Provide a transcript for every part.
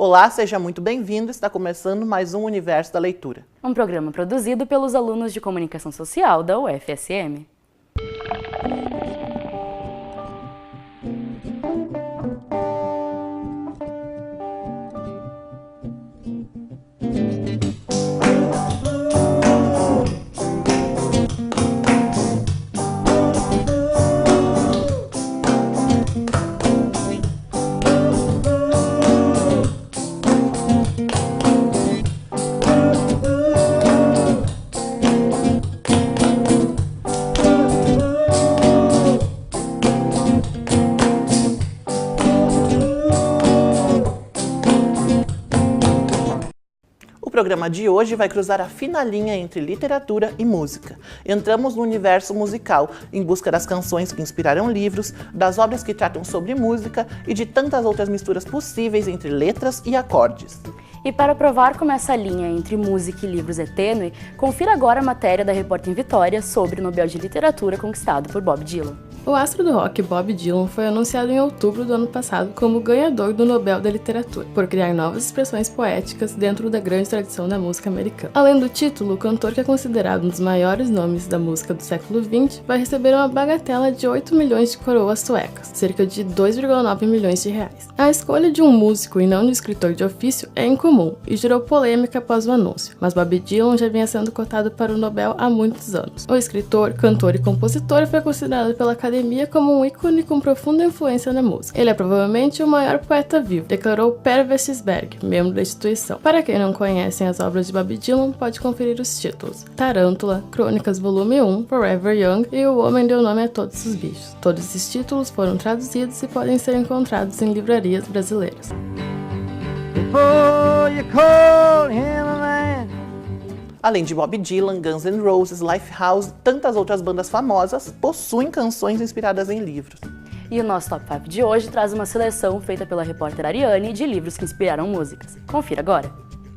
Olá, seja muito bem-vindo. Está começando mais um Universo da Leitura. Um programa produzido pelos alunos de Comunicação Social da UFSM. O programa de hoje vai cruzar a fina linha entre literatura e música. Entramos no universo musical, em busca das canções que inspiraram livros, das obras que tratam sobre música e de tantas outras misturas possíveis entre letras e acordes. E para provar como essa linha entre música e livros é tênue, confira agora a matéria da Repórter Vitória sobre o Nobel de Literatura conquistado por Bob Dylan. O astro do rock Bob Dylan foi anunciado em outubro do ano passado como ganhador do Nobel da Literatura, por criar novas expressões poéticas dentro da grande tradição da música americana. Além do título, o cantor, que é considerado um dos maiores nomes da música do século XX, vai receber uma bagatela de 8 milhões de coroas suecas, cerca de 2,9 milhões de reais. A escolha de um músico e não de um escritor de ofício é incomum e gerou polêmica após o anúncio, mas Bob Dylan já vinha sendo cotado para o Nobel há muitos anos. O escritor, cantor e compositor foi considerado pela Academia como um ícone com profunda influência na música. Ele é provavelmente o maior poeta vivo, declarou Per Wesselsberg, membro da instituição. Para quem não conhece as obras de Bob Dylan, pode conferir os títulos: Tarântula, Crônicas Volume 1, Forever Young e O Homem Deu Nome a Todos os Bichos. Todos esses títulos foram traduzidos e podem ser encontrados em livrarias brasileiras. Além de Bob Dylan, Guns N' Roses, Lifehouse e tantas outras bandas famosas, possuem canções inspiradas em livros. E o nosso Top 5 de hoje traz uma seleção feita pela repórter Ariane de livros que inspiraram músicas. Confira agora!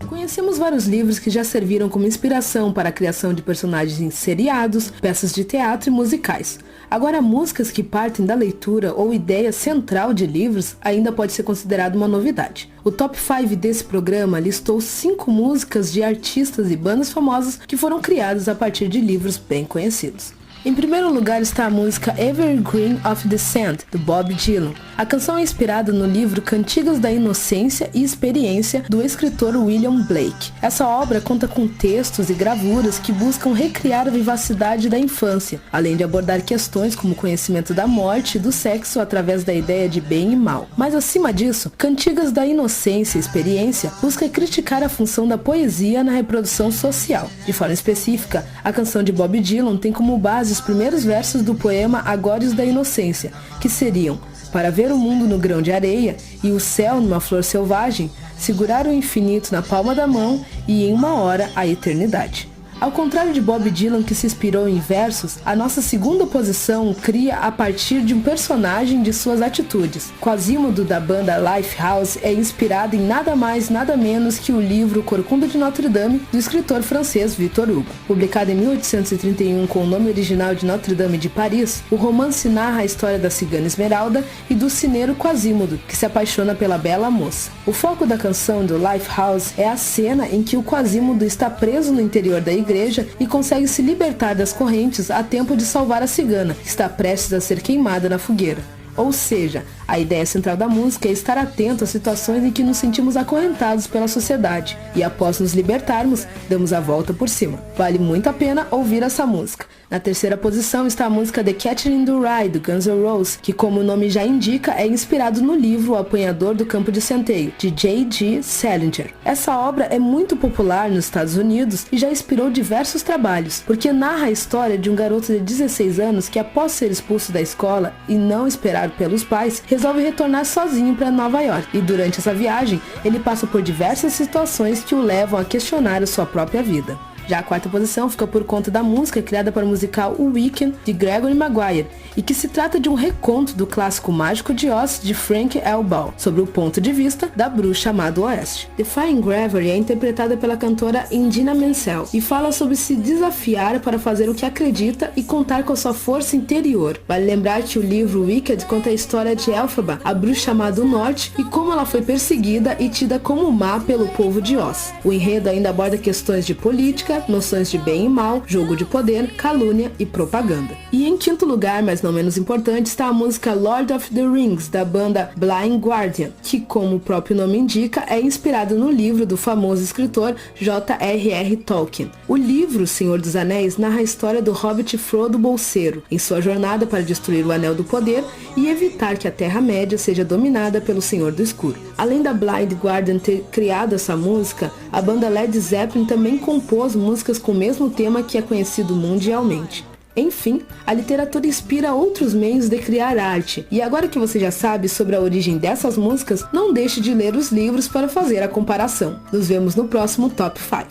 Conhecemos vários livros que já serviram como inspiração para a criação de personagens em seriados, peças de teatro e musicais. Agora, músicas que partem da leitura ou ideia central de livros ainda pode ser considerado uma novidade. O Top 5 desse programa listou 5 músicas de artistas e bandas famosas que foram criadas a partir de livros bem conhecidos. Em primeiro lugar está a música Evergreen of the Sand, do Bob Dylan. A canção é inspirada no livro Cantigas da Inocência e Experiência, do escritor William Blake. Essa obra conta com textos e gravuras que buscam recriar a vivacidade da infância, além de abordar questões como o conhecimento da morte e do sexo através da ideia de bem e mal. Mas acima disso, Cantigas da Inocência e Experiência busca criticar a função da poesia na reprodução social. De forma específica, a canção de Bob Dylan tem como base os primeiros versos do poema Agores da Inocência, que seriam: para ver o mundo no grão de areia e o céu numa flor selvagem, segurar o infinito na palma da mão e em uma hora a eternidade. Ao contrário de Bob Dylan, que se inspirou em versos, a nossa segunda posição cria a partir de um personagem de suas atitudes. Quasimodo, da banda Lifehouse, é inspirado em nada mais nada menos que o livro Corcunda de Notre Dame, do escritor francês Victor Hugo. Publicado em 1831 com o nome original de Notre Dame de Paris, o romance narra a história da cigana Esmeralda e do cineiro Quasimodo, que se apaixona pela bela moça. O foco da canção do Lifehouse é a cena em que o Quasimodo está preso no interior da igreja e consegue se libertar das correntes a tempo de salvar a cigana, que está prestes a ser queimada na fogueira. Ou seja, a ideia central da música é estar atento às situações em que nos sentimos acorrentados pela sociedade e, após nos libertarmos, damos a volta por cima. Vale muito a pena ouvir essa música. Na terceira posição está a música The Catcher in the Rye, do Guns N' Roses, que, como o nome já indica, é inspirado no livro O Apanhador do Campo de Centeio, de J.G. Salinger. Essa obra é muito popular nos Estados Unidos e já inspirou diversos trabalhos, porque narra a história de um garoto de 16 anos que, após ser expulso da escola e não esperado pelos pais, resolve retornar sozinho para Nova York. E durante essa viagem, ele passa por diversas situações que o levam a questionar a sua própria vida. Já a quarta posição fica por conta da música criada para o musical O Weekend, de Gregory Maguire, e que se trata de um reconto do clássico Mágico de Oz, de Frank L. Baum, sobre o ponto de vista da bruxa amada Oeste. Defying Gravity é interpretada pela cantora Idina Menzel e fala sobre se desafiar para fazer o que acredita e contar com a sua força interior. Vale lembrar que o livro Wicked conta a história de Elphaba, a bruxa amada do Norte, e como ela foi perseguida e tida como má pelo povo de Oz. O enredo ainda aborda questões de política, noções de bem e mal, jogo de poder, calúnia e propaganda. E em quinto lugar, mas não menos importante, está a música Lord of the Rings, da banda Blind Guardian, que, como o próprio nome indica, é inspirado no livro do famoso escritor J.R.R. Tolkien. O livro Senhor dos Anéis narra a história do hobbit Frodo Bolseiro, em sua jornada para destruir o Anel do Poder e evitar que a Terra-média seja dominada pelo Senhor do Escuro. Além da Blind Guardian ter criado essa música, a banda Led Zeppelin também compôs músicas com o mesmo tema que é conhecido mundialmente. Enfim, a literatura inspira outros meios de criar arte, e agora que você já sabe sobre a origem dessas músicas, não deixe de ler os livros para fazer a comparação. Nos vemos no próximo Top 5.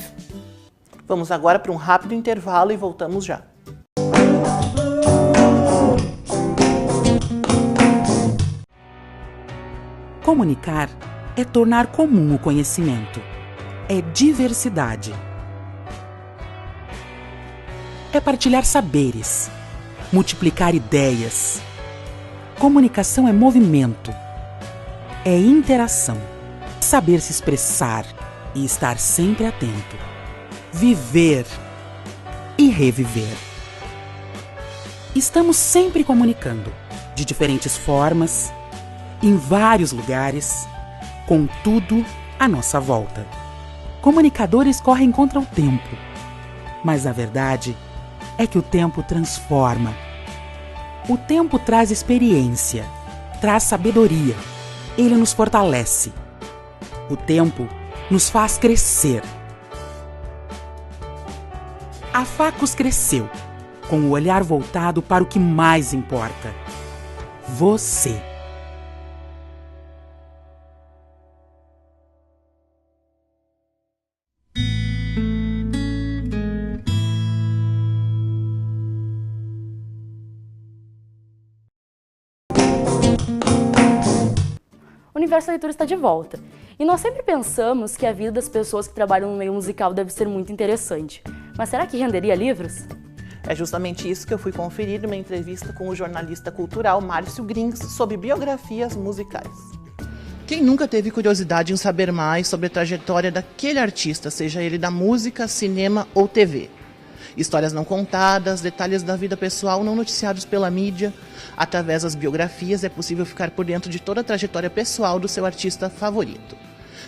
Vamos agora para um rápido intervalo e voltamos já. Comunicar é tornar comum o conhecimento. É diversidade. É partilhar saberes, multiplicar ideias. Comunicação é movimento, é interação, saber se expressar e estar sempre atento, viver e reviver. Estamos sempre comunicando, de diferentes formas, em vários lugares, com tudo à nossa volta. Comunicadores correm contra o tempo, mas a verdade é que o tempo transforma. O tempo traz experiência, traz sabedoria, ele nos fortalece. O tempo nos faz crescer. A Facus cresceu, com o olhar voltado para o que mais importa: você. O Universo da Leitura está de volta. E nós sempre pensamos que a vida das pessoas que trabalham no meio musical deve ser muito interessante. Mas será que renderia livros? É justamente isso que eu fui conferir numa entrevista com o jornalista cultural Márcio Grings sobre biografias musicais. Quem nunca teve curiosidade em saber mais sobre a trajetória daquele artista, seja ele da música, cinema ou TV? Histórias não contadas, detalhes da vida pessoal não noticiados pela mídia. Através das biografias é possível ficar por dentro de toda a trajetória pessoal do seu artista favorito.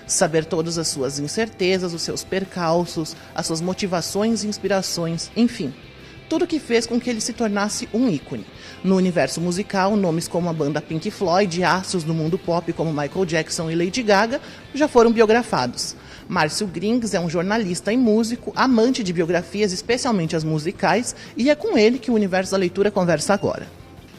Saber todas as suas incertezas, os seus percalços, as suas motivações e inspirações, enfim, tudo que fez com que ele se tornasse um ícone. No universo musical, nomes como a banda Pink Floyd e astros do mundo pop como Michael Jackson e Lady Gaga já foram biografados. Márcio Grings é um jornalista e músico, amante de biografias, especialmente as musicais, e é com ele que o Universo da Leitura conversa agora.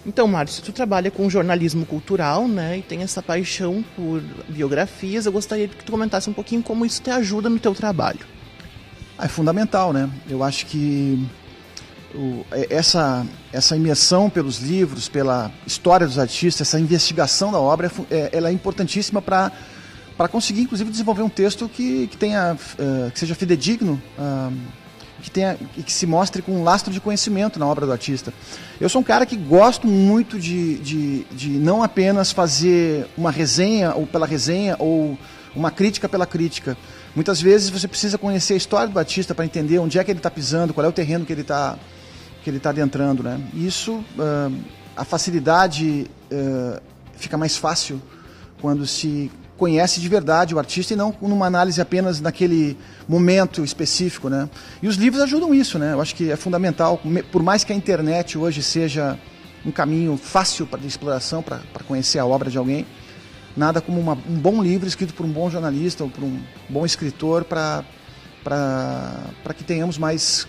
Então, Márcio, tu trabalha com jornalismo cultural, né, e tem essa paixão por biografias. Eu gostaria que tu comentasse um pouquinho como isso te ajuda no teu trabalho. É fundamental, né? Eu acho que essa imersão pelos livros, pela história dos artistas, essa investigação da obra, ela é importantíssima para conseguir, inclusive, desenvolver um texto que seja fidedigno, e que se mostre com um lastro de conhecimento na obra do artista. Eu sou um cara que gosto muito de não apenas fazer uma resenha ou pela resenha ou uma crítica pela crítica. Muitas vezes você precisa conhecer a história do artista para entender onde é que ele está pisando, qual é o terreno que ele está adentrando, né? E isso, a facilidade fica mais fácil quando se conhece de verdade o artista e não numa análise apenas naquele momento específico, né? E os livros ajudam isso, né? Eu acho que é fundamental, por mais que a internet hoje seja um caminho fácil de exploração para conhecer a obra de alguém, nada como um bom livro escrito por um bom jornalista ou por um bom escritor para que tenhamos mais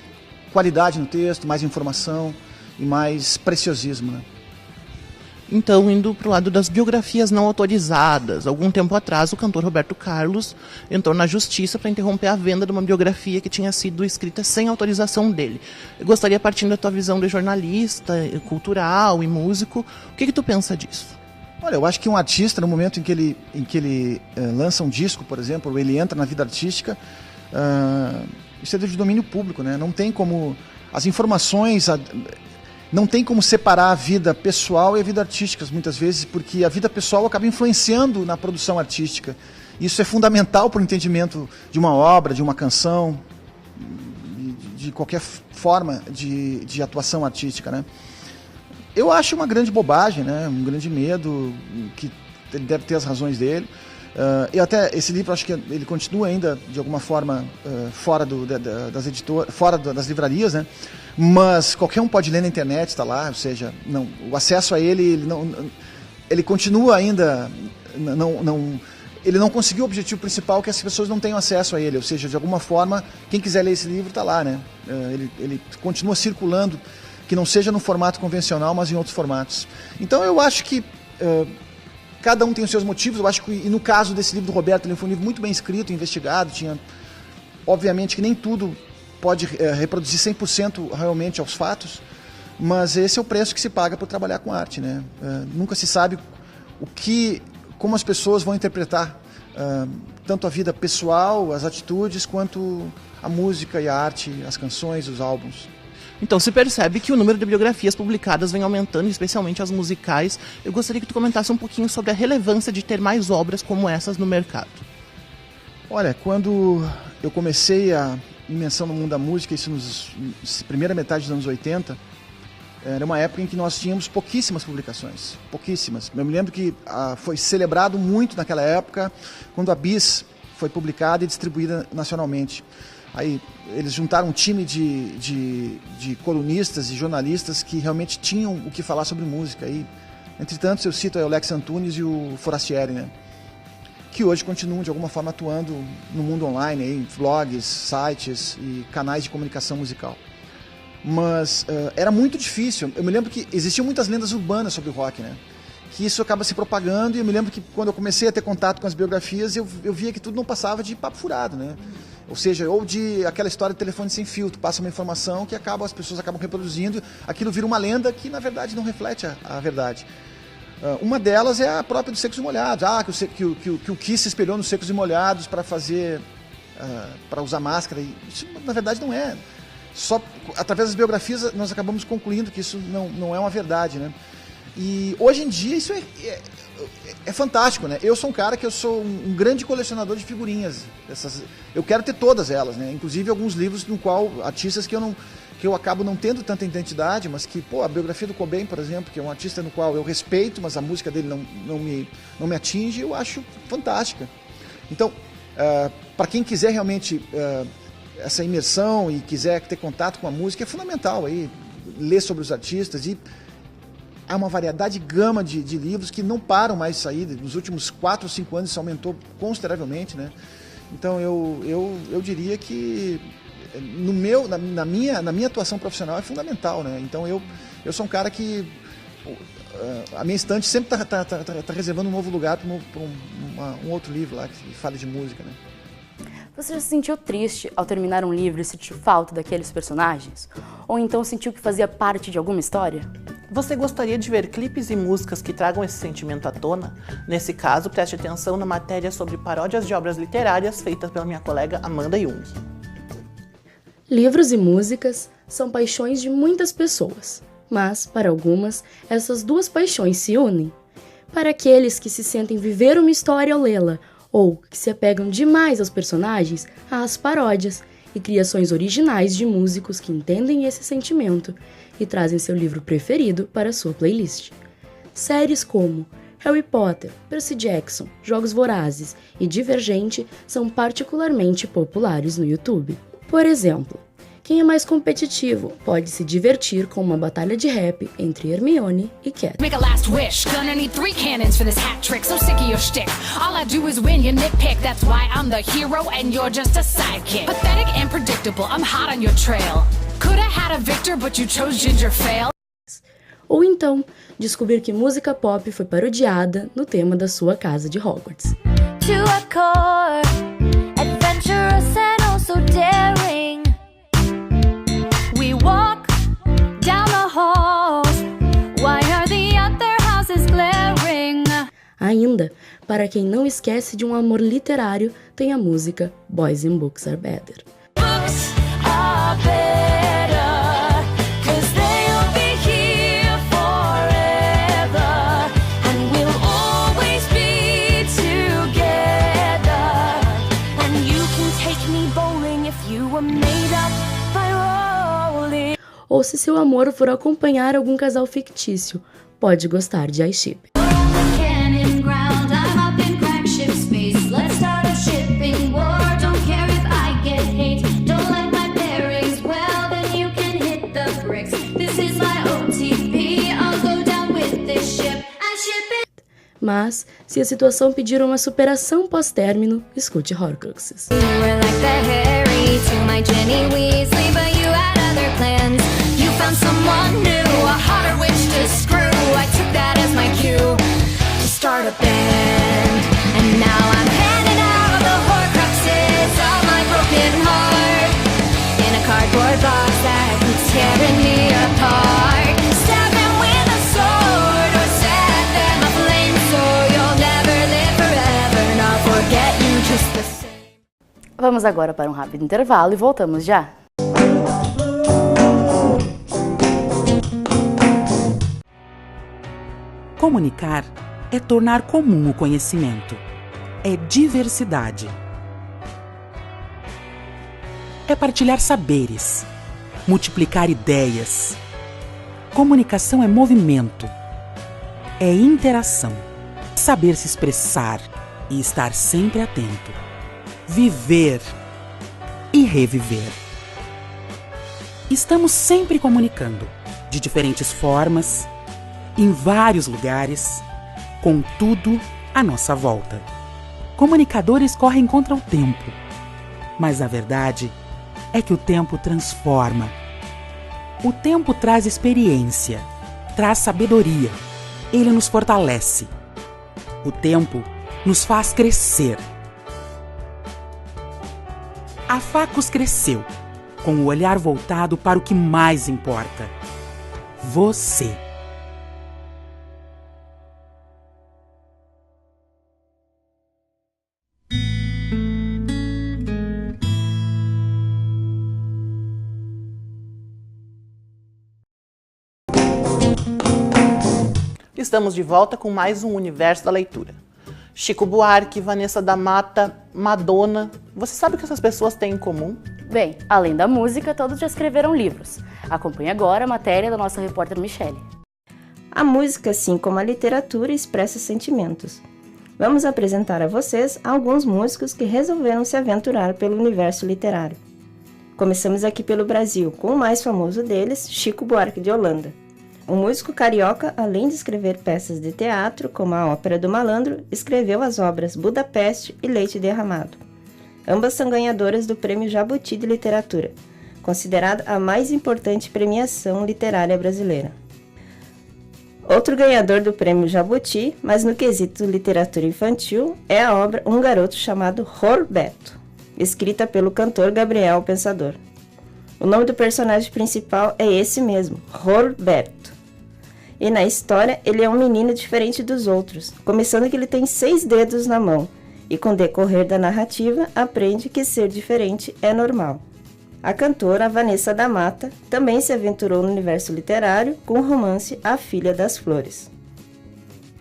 qualidade no texto, mais informação e mais preciosismo, né? Então, indo para o lado das biografias não autorizadas. Algum tempo atrás, o cantor Roberto Carlos entrou na justiça para interromper a venda de uma biografia que tinha sido escrita sem autorização dele. Eu gostaria, partindo da tua visão de jornalista, cultural e músico, o que tu pensa disso? Olha, eu acho que um artista, no momento em que ele lança um disco, por exemplo, ou ele entra na vida artística, isso é de domínio público, né? Não tem como... As informações... Não tem como separar a vida pessoal e a vida artística, muitas vezes, porque a vida pessoal acaba influenciando na produção artística. Isso é fundamental para o entendimento de uma obra, de uma canção, de qualquer forma de atuação artística, né? Eu acho uma grande bobagem, né? Um grande medo, que ele deve ter as razões dele. E até esse livro, acho que ele continua ainda, de alguma forma, fora das editoras, fora das livrarias, né? Mas qualquer um pode ler na internet, está lá, ou seja, não, o acesso a ele continua ainda, ele não conseguiu o objetivo principal, que as pessoas não tenham acesso a ele, ou seja, de alguma forma, quem quiser ler esse livro está lá, né? Ele continua circulando, que não seja no formato convencional, mas em outros formatos. Então eu acho que cada um tem os seus motivos. Eu acho que, e no caso desse livro do Roberto, ele foi um livro muito bem escrito, investigado, tinha, obviamente que nem tudo pode reproduzir 100% realmente aos fatos, mas esse é o preço que se paga por trabalhar com arte, né? Nunca se sabe como as pessoas vão interpretar tanto a vida pessoal, as atitudes, quanto a música e a arte, as canções, os álbuns. Então se percebe que o número de biografias publicadas vem aumentando, especialmente as musicais. Eu gostaria que tu comentasse um pouquinho sobre a relevância de ter mais obras como essas no mercado. Olha, quando eu comecei a imersão no mundo da música, isso primeira metade dos anos 80, era uma época em que nós tínhamos pouquíssimas publicações, pouquíssimas. Eu me lembro que foi celebrado muito naquela época, quando a Bis foi publicada e distribuída nacionalmente. Aí eles juntaram um time de colunistas e jornalistas que realmente tinham o que falar sobre música. E, entre tantos, eu cito o Lex Antunes e o Forastieri, né? Que hoje continuam de alguma forma atuando no mundo online, em blogs, sites e canais de comunicação musical. Mas era muito difícil. Eu me lembro que existiam muitas lendas urbanas sobre o rock, né? Que isso acaba se propagando, e eu me lembro que quando eu comecei a ter contato com as biografias, eu via que tudo não passava de papo furado, né? Ou seja, ou de aquela história de telefone sem fio, tu passa uma informação que as pessoas acabam reproduzindo, aquilo vira uma lenda que na verdade não reflete a verdade. Uma delas é a própria dos Secos e Molhados, que o Kiss se espelhou nos Secos e Molhados para fazer, para usar máscara, e isso na verdade não é. Só através das biografias nós acabamos concluindo que isso não é uma verdade, né? E hoje em dia isso é fantástico, né? Eu sou um cara que eu sou um grande colecionador de figurinhas. Eu quero ter todas elas, né? Inclusive alguns livros no qual artistas que eu acabo não tendo tanta identidade, mas que, a biografia do Cobain, por exemplo, que é um artista no qual eu respeito, mas a música dele não me atinge, eu acho fantástica. Então, para quem quiser realmente essa imersão e quiser ter contato com a música, é fundamental aí ler sobre os artistas, e há uma variedade gama de livros que não param mais de sair. Nos últimos 4 ou 5 anos isso aumentou consideravelmente, né? Então eu diria que na minha atuação profissional é fundamental, né? Então eu sou um cara que a minha estante sempre tá reservando um novo lugar para um outro livro lá que fale de música, né? Você já se sentiu triste ao terminar um livro e sentiu falta daqueles personagens? Ou então sentiu que fazia parte de alguma história? Você gostaria de ver clipes e músicas que tragam esse sentimento à tona? Nesse caso, preste atenção na matéria sobre paródias de obras literárias feitas pela minha colega Amanda Jung. Livros e músicas são paixões de muitas pessoas, mas, para algumas, essas duas paixões se unem. Para aqueles que se sentem viver uma história ao lê-la, ou que se apegam demais aos personagens, há as paródias e criações originais de músicos que entendem esse sentimento e trazem seu livro preferido para sua playlist. Séries como Harry Potter, Percy Jackson, Jogos Vorazes e Divergente são particularmente populares no YouTube. Por exemplo, quem é mais competitivo pode se divertir com uma batalha de rap entre Hermione e Cat. Make a last wish, gonna need 3 cannons for this hat trick, so sick of your shtick. All I do is win, you nitpick, that's why I'm the hero and you're just a sidekick. Pathetic and predictable, I'm hot on your trail. Coulda had a victor, but you chose Ginger Fail. Ou então, descobrir que música pop foi parodiada no tema da sua casa de Hogwarts. To a core, adventurous and also daring. We walk down the halls. Why are the other houses glaring? Ainda, para quem não esquece de um amor literário, tem a música Boys and Books Are Better. Books are better, 'cause they'll be here forever, and we'll always be together. And you can take me bowling if you were made up by rolling. Ou se seu amor for acompanhar algum casal fictício, pode gostar de iShip. Cannon ground, I'm up in crack ship space. Let's start a shipping war. Don't care if I get hate. Don't like my pairings. Well, then you can hit the bricks. This is my OTP. I'll go down with this ship. I ship it. Mas, se a situação pedir uma superação pós-término, escute Horcruxes. You were like the Harry to my Ginny Weasley, but you had other plans. You found someone new, a hotter witch to screw. I took that as my cue to start a band, and now I'm handing out the Horcruxes of my broken heart in a cardboard box that keeps tearing me apart. Stab them with a sword or set them aflame, so you'll never live forever, and I'll forget you just the same. Vamos agora para um rápido intervalo e voltamos já. Comunicar é tornar comum o conhecimento. É diversidade. É partilhar saberes, multiplicar ideias. Comunicação é movimento. É interação. Saber se expressar e estar sempre atento. Viver e reviver. Estamos sempre comunicando, de diferentes formas, em vários lugares, com tudo à nossa volta. Comunicadores correm contra o tempo, mas a verdade é que o tempo transforma. O tempo traz experiência, traz sabedoria, ele nos fortalece. O tempo nos faz crescer. A Facus cresceu, com o olhar voltado para o que mais importa: você. Estamos de volta com mais um Universo da Leitura. Chico Buarque, Vanessa da Mata, Madonna. Você sabe o que essas pessoas têm em comum? Bem, além da música, todos já escreveram livros. Acompanhe agora a matéria da nossa repórter Michele. A música, assim como a literatura, expressa sentimentos. Vamos apresentar a vocês alguns músicos que resolveram se aventurar pelo universo literário. Começamos aqui pelo Brasil, com o mais famoso deles, Chico Buarque de Holanda. O músico carioca, além de escrever peças de teatro, como a Ópera do Malandro, escreveu as obras Budapeste e Leite Derramado. Ambas são ganhadoras do Prêmio Jabuti de Literatura, considerada a mais importante premiação literária brasileira. Outro ganhador do Prêmio Jabuti, mas no quesito literatura infantil, é a obra Um Garoto Chamado Roberto, escrita pelo cantor Gabriel Pensador. O nome do personagem principal é esse mesmo, Roberto. E na história, ele é um menino diferente dos outros, começando que ele tem 6 dedos na mão, e com o decorrer da narrativa, aprende que ser diferente é normal. A cantora Vanessa da Mata também se aventurou no universo literário com o romance A Filha das Flores.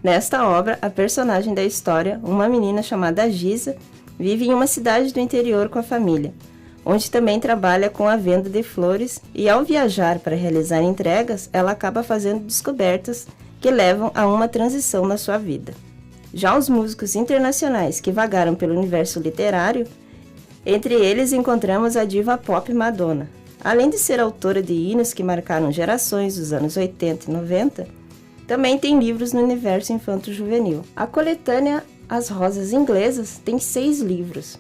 Nesta obra, a personagem da história, uma menina chamada Giza, vive em uma cidade do interior com a família, onde também trabalha com a venda de flores, e ao viajar para realizar entregas, ela acaba fazendo descobertas que levam a uma transição na sua vida. Já os músicos internacionais que vagaram pelo universo literário, entre eles encontramos a diva pop Madonna. Além de ser autora de hinos que marcaram gerações dos anos 80 e 90, também tem livros no universo infanto-juvenil. A coletânea As Rosas Inglesas tem 6 livros,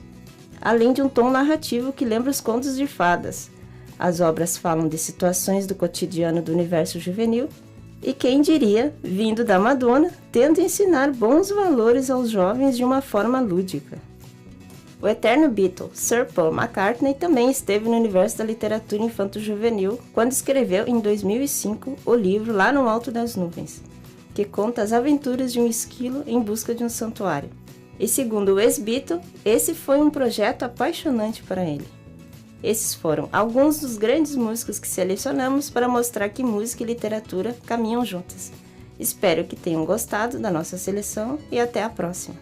além de um tom narrativo que lembra os contos de fadas. As obras falam de situações do cotidiano do universo juvenil E quem diria, vindo da Madonna, tenta ensinar bons valores aos jovens de uma forma lúdica. O eterno Beatle, Sir Paul McCartney, também esteve no universo da literatura infanto-juvenil quando escreveu em 2005 o livro Lá no Alto das Nuvens, que conta as aventuras de um esquilo em busca de um santuário. E segundo o ex-Beatle, esse foi um projeto apaixonante para ele. Esses foram alguns dos grandes músicos que selecionamos para mostrar que música e literatura caminham juntas. Espero que tenham gostado da nossa seleção e até a próxima.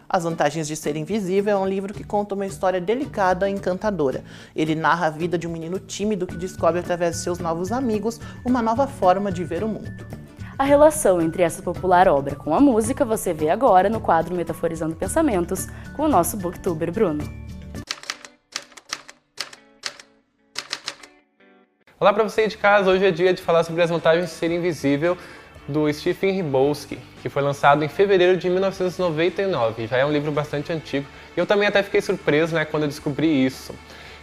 As Vantagens de Ser Invisível é um livro que conta uma história delicada e encantadora. Ele narra a vida de um menino tímido que descobre através de seus novos amigos uma nova forma de ver o mundo. A relação entre essa popular obra com a música você vê agora no quadro Metaforizando Pensamentos com o nosso booktuber Bruno. Olá para você aí de casa, hoje é dia de falar sobre As Vantagens de Ser Invisível, do Stephen Hrabowski, que foi lançado em fevereiro de 1999, já é um livro bastante antigo, e eu também até fiquei surpreso, quando eu descobri isso.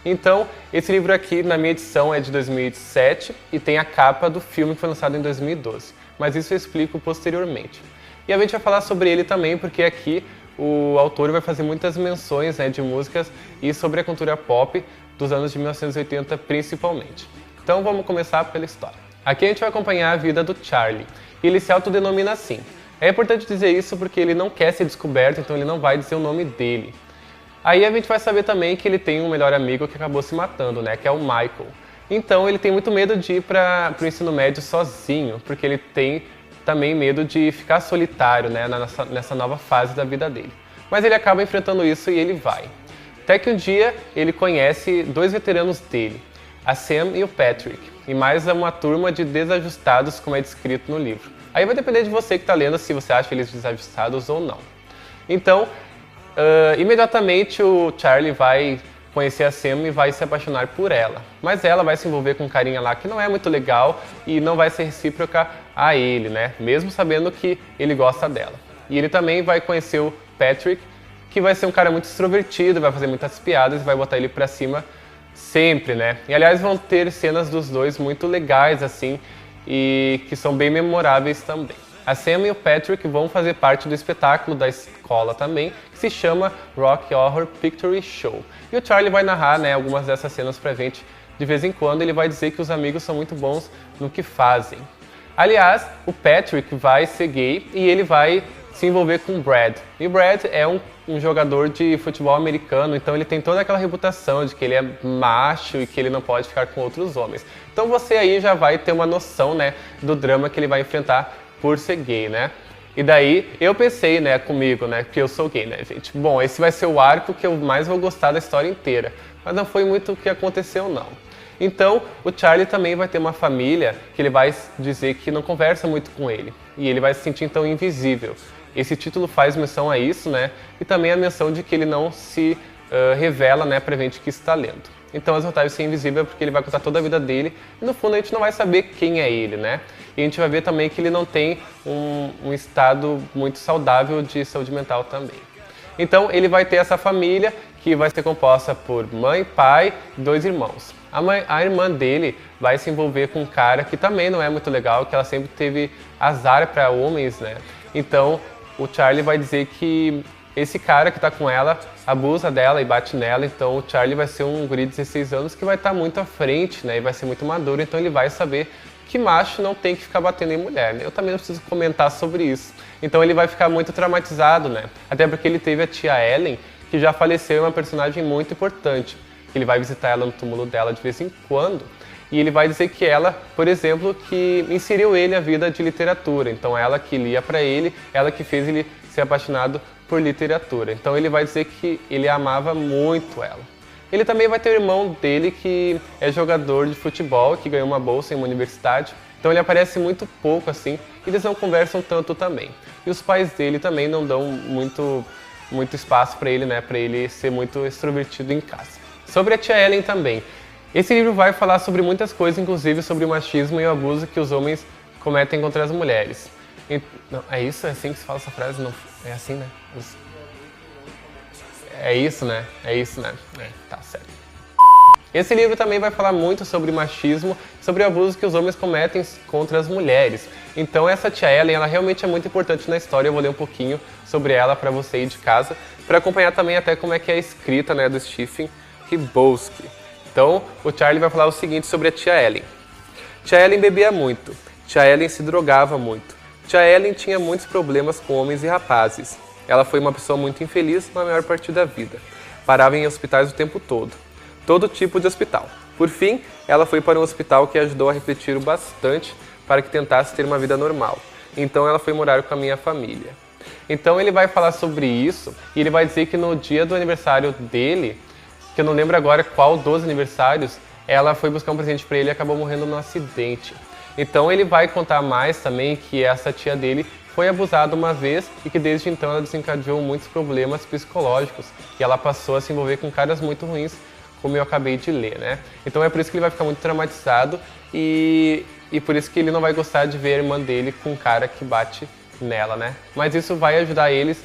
Então, esse livro aqui, na minha edição, é de 2007 e tem a capa do filme que foi lançado em 2012, mas isso eu explico posteriormente. E a gente vai falar sobre ele também, porque aqui o autor vai fazer muitas menções de músicas e sobre a cultura pop dos anos de 1980 principalmente. Então vamos começar pela história. Aqui a gente vai acompanhar a vida do Charlie, e ele se autodenomina assim. É importante dizer isso porque ele não quer ser descoberto, então ele não vai dizer o nome dele. Aí a gente vai saber também que ele tem um melhor amigo que acabou se matando, que é o Michael. Então ele tem muito medo de ir para o ensino médio sozinho, porque ele tem também medo de ficar solitário, nessa nova fase da vida dele. Mas ele acaba enfrentando isso e ele vai. Até que um dia ele conhece dois veteranos dele, a Sam e o Patrick, e mais uma turma de desajustados, como é descrito no livro. Aí vai depender de você que está lendo se você acha eles desajustados ou não. Então, imediatamente o Charlie vai conhecer a Sam e vai se apaixonar por ela. Mas ela vai se envolver com um carinha lá que não é muito legal e não vai ser recíproca a ele, mesmo sabendo que ele gosta dela. E ele também vai conhecer o Patrick, que vai ser um cara muito extrovertido, vai fazer muitas piadas e vai botar ele pra cima sempre, E aliás vão ter cenas dos dois muito legais assim e que são bem memoráveis também. A Sam e o Patrick vão fazer parte do espetáculo da escola também, que se chama Rock Horror Picture Show. E o Charlie vai narrar algumas dessas cenas pra gente de vez em quando. Ele vai dizer que os amigos são muito bons no que fazem. Aliás, o Patrick vai ser gay e ele vai se envolver com o Brad. E o Brad é um jogador de futebol americano, então ele tem toda aquela reputação de que ele é macho e que ele não pode ficar com outros homens. Então você aí já vai ter uma noção, do drama que ele vai enfrentar por ser gay, E daí eu pensei, comigo, que eu sou gay, gente. Bom, esse vai ser o arco que eu mais vou gostar da história inteira. Mas não foi muito o que aconteceu, não. Então, o Charlie também vai ter uma família que ele vai dizer que não conversa muito com ele. E ele vai se sentir, então, invisível. Esse título faz menção a isso, E também a menção de que ele não se revela, pra gente que está lendo. Então, As Vantagens de Ser Invisível é porque ele vai contar toda a vida dele e, no fundo, a gente não vai saber quem é ele, E a gente vai ver também que ele não tem um estado muito saudável de saúde mental também. Então, ele vai ter essa família que vai ser composta por mãe, pai e 2 irmãos. A irmã dele vai se envolver com um cara que também não é muito legal, que ela sempre teve azar para homens, Então, o Charlie vai dizer que esse cara que tá com ela abusa dela e bate nela, então o Charlie vai ser um guri de 16 anos que vai estar muito à frente, E vai ser muito maduro, então ele vai saber que macho não tem que ficar batendo em mulher, Eu também não preciso comentar sobre isso. Então ele vai ficar muito traumatizado, Até porque ele teve a tia Ellen, que já faleceu, é uma personagem muito importante. Ele vai visitar ela no túmulo dela de vez em quando. E ele vai dizer que ela, por exemplo, que inseriu ele à vida de literatura. Então ela que lia para ele, ela que fez ele ser apaixonado por literatura. Então ele vai dizer que ele amava muito ela. Ele também vai ter o irmão dele que é jogador de futebol, que ganhou uma bolsa em uma universidade. Então ele aparece muito pouco assim, e eles não conversam tanto também. E os pais dele também não dão muito espaço para ele, para ele ser muito extrovertido em casa. Sobre a tia Ellen também. Esse livro vai falar sobre muitas coisas, inclusive sobre o machismo e o abuso que os homens cometem contra as mulheres. Não, é isso? É assim que se fala essa frase? Não, é assim, É isso, É isso, tá certo. Esse livro também vai falar muito sobre machismo, sobre o abuso que os homens cometem contra as mulheres. Então essa tia Ellen, ela realmente é muito importante na história. Eu vou ler um pouquinho sobre ela para você ir de casa, para acompanhar também até como é que é a escrita, né, do Stephen Hrabowski. Então o Charlie vai falar o seguinte sobre a tia Ellen. Tia Ellen bebia muito. Tia Ellen se drogava muito. Tia Ellen tinha muitos problemas com homens e rapazes. Ela foi uma pessoa muito infeliz na maior parte da vida. Parava em hospitais o tempo todo. Todo tipo de hospital. Por fim, ela foi para um hospital que ajudou a refletir bastante para que tentasse ter uma vida normal. Então ela foi morar com a minha família. Então ele vai falar sobre isso e ele vai dizer que no dia do aniversário dele, que eu não lembro agora qual dos aniversários, ela foi buscar um presente para ele e acabou morrendo num acidente. Então ele vai contar mais também que essa tia dele foi abusada uma vez e que desde então ela desencadeou muitos problemas psicológicos e ela passou a se envolver com caras muito ruins, como eu acabei de ler, né? Então é por isso que ele vai ficar muito traumatizado e por isso que ele não vai gostar de ver a irmã dele com um cara que bate nela, né? Mas isso vai ajudar eles,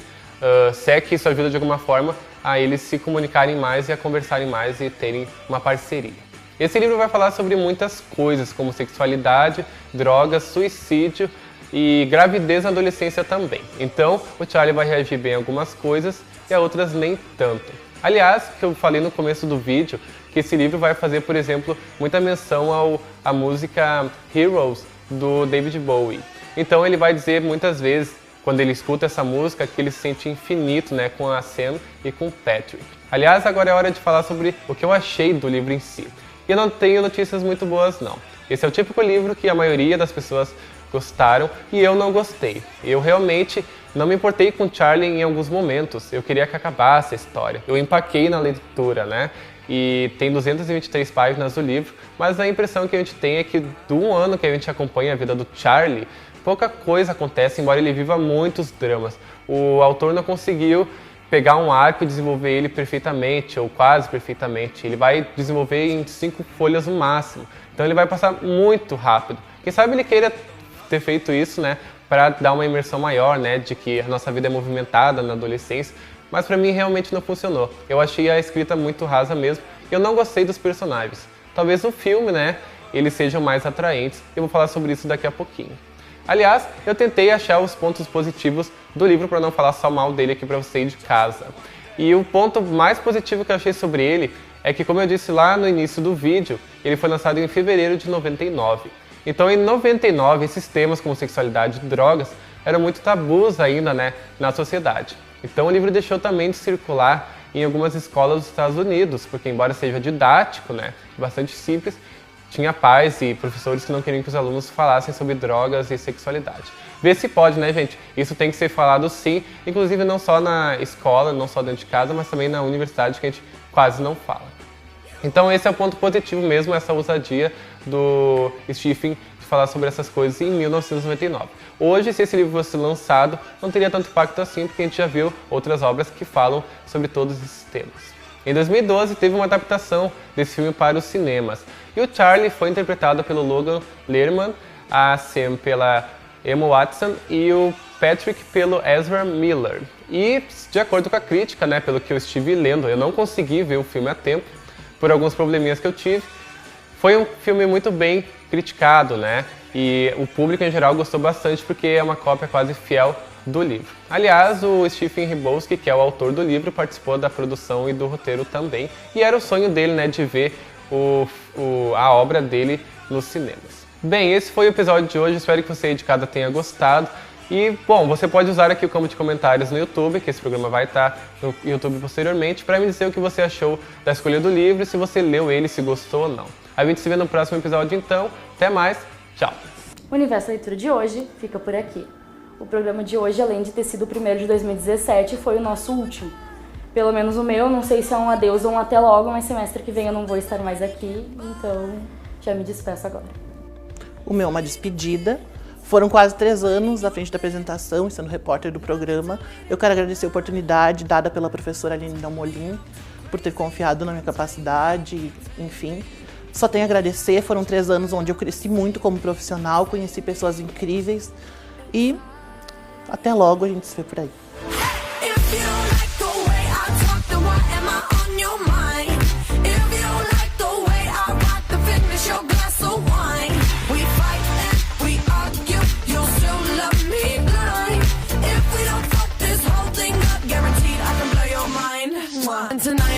se é que isso ajuda de alguma forma, a eles se comunicarem mais e a conversarem mais e terem uma parceria. Esse livro vai falar sobre muitas coisas, como sexualidade, drogas, suicídio e gravidez na adolescência também. Então o Charlie vai reagir bem a algumas coisas e a outras nem tanto. Aliás, que eu falei no começo do vídeo, que esse livro vai fazer, por exemplo, muita menção à música Heroes, do David Bowie. Então ele vai dizer muitas vezes, quando ele escuta essa música, que ele se sente infinito, né, com a Sam e com o Patrick. Aliás, agora é hora de falar sobre o que eu achei do livro em si. E eu não tenho notícias muito boas, não. Esse é o típico livro que a maioria das pessoas gostaram e eu não gostei. Eu realmente não me importei com Charlie em alguns momentos. Eu queria que acabasse a história. Eu empaquei na leitura, né? E tem 223 páginas do livro, mas a impressão que a gente tem é que do 1 ano que a gente acompanha a vida do Charlie, pouca coisa acontece, embora ele viva muitos dramas. O autor não conseguiu pegar um arco e desenvolver ele perfeitamente, ou quase perfeitamente. Ele vai desenvolver em 5 folhas no máximo. Então ele vai passar muito rápido. Quem sabe ele queira ter feito isso, né, para dar uma imersão maior, né, de que a nossa vida é movimentada na adolescência, mas para mim realmente não funcionou. Eu achei a escrita muito rasa mesmo, e eu não gostei dos personagens. Talvez no filme, né, eles sejam mais atraentes, eu vou falar sobre isso daqui a pouquinho. Aliás, eu tentei achar os pontos positivos do livro para não falar só mal dele aqui para você ir de casa. E o ponto mais positivo que eu achei sobre ele é que, como eu disse lá no início do vídeo, ele foi lançado em fevereiro de 99. Então, em 99, esses temas como sexualidade e drogas eram muito tabus ainda, né, na sociedade. Então, o livro deixou também de circular em algumas escolas dos Estados Unidos, porque embora seja didático, né, bastante simples, tinha pais e professores que não queriam que os alunos falassem sobre drogas e sexualidade. Vê se pode, né, gente? Isso tem que ser falado sim, inclusive não só na escola, não só dentro de casa, mas também na universidade, que a gente quase não fala. Então esse é o ponto positivo mesmo, essa ousadia do Stephen de falar sobre essas coisas em 1999. Hoje, se esse livro fosse lançado, não teria tanto impacto assim, porque a gente já viu outras obras que falam sobre todos esses temas. Em 2012, teve uma adaptação desse filme para os cinemas. E o Charlie foi interpretado pelo Logan Lerman, a Sam pela Emma Watson e o Patrick pelo Ezra Miller. E, de acordo com a crítica, né, pelo que eu estive lendo, eu não consegui ver o filme a tempo, por alguns probleminhas que eu tive. Foi um filme muito bem criticado, né? E o público em geral gostou bastante porque é uma cópia quase fiel do livro. Aliás, o Stephen Hrabowski, que é o autor do livro, participou da produção e do roteiro também. E era o sonho dele, né, de ver a obra dele nos cinemas. Bem, esse foi o episódio de hoje. Espero que você aí de casa tenha gostado. E, bom, você pode usar aqui o campo de comentários no YouTube, que esse programa vai estar no YouTube posteriormente, para me dizer o que você achou da escolha do livro, se você leu ele, se gostou ou não. A gente se vê no próximo episódio então. Até mais. Tchau. O Universo Leitura de hoje fica por aqui. O programa de hoje, além de ter sido o primeiro de 2017, foi o nosso último. Pelo menos o meu, não sei se é um adeus ou um até logo, mas semestre que vem eu não vou estar mais aqui, então já me despeço agora. O meu é uma despedida. Foram quase 3 anos à frente da apresentação, sendo repórter do programa. Eu quero agradecer a oportunidade dada pela professora Aline Dalmolin por ter confiado na minha capacidade, enfim. Só tenho a agradecer, foram 3 anos onde eu cresci muito como profissional, conheci pessoas incríveis e até logo, a gente se vê por aí. Tonight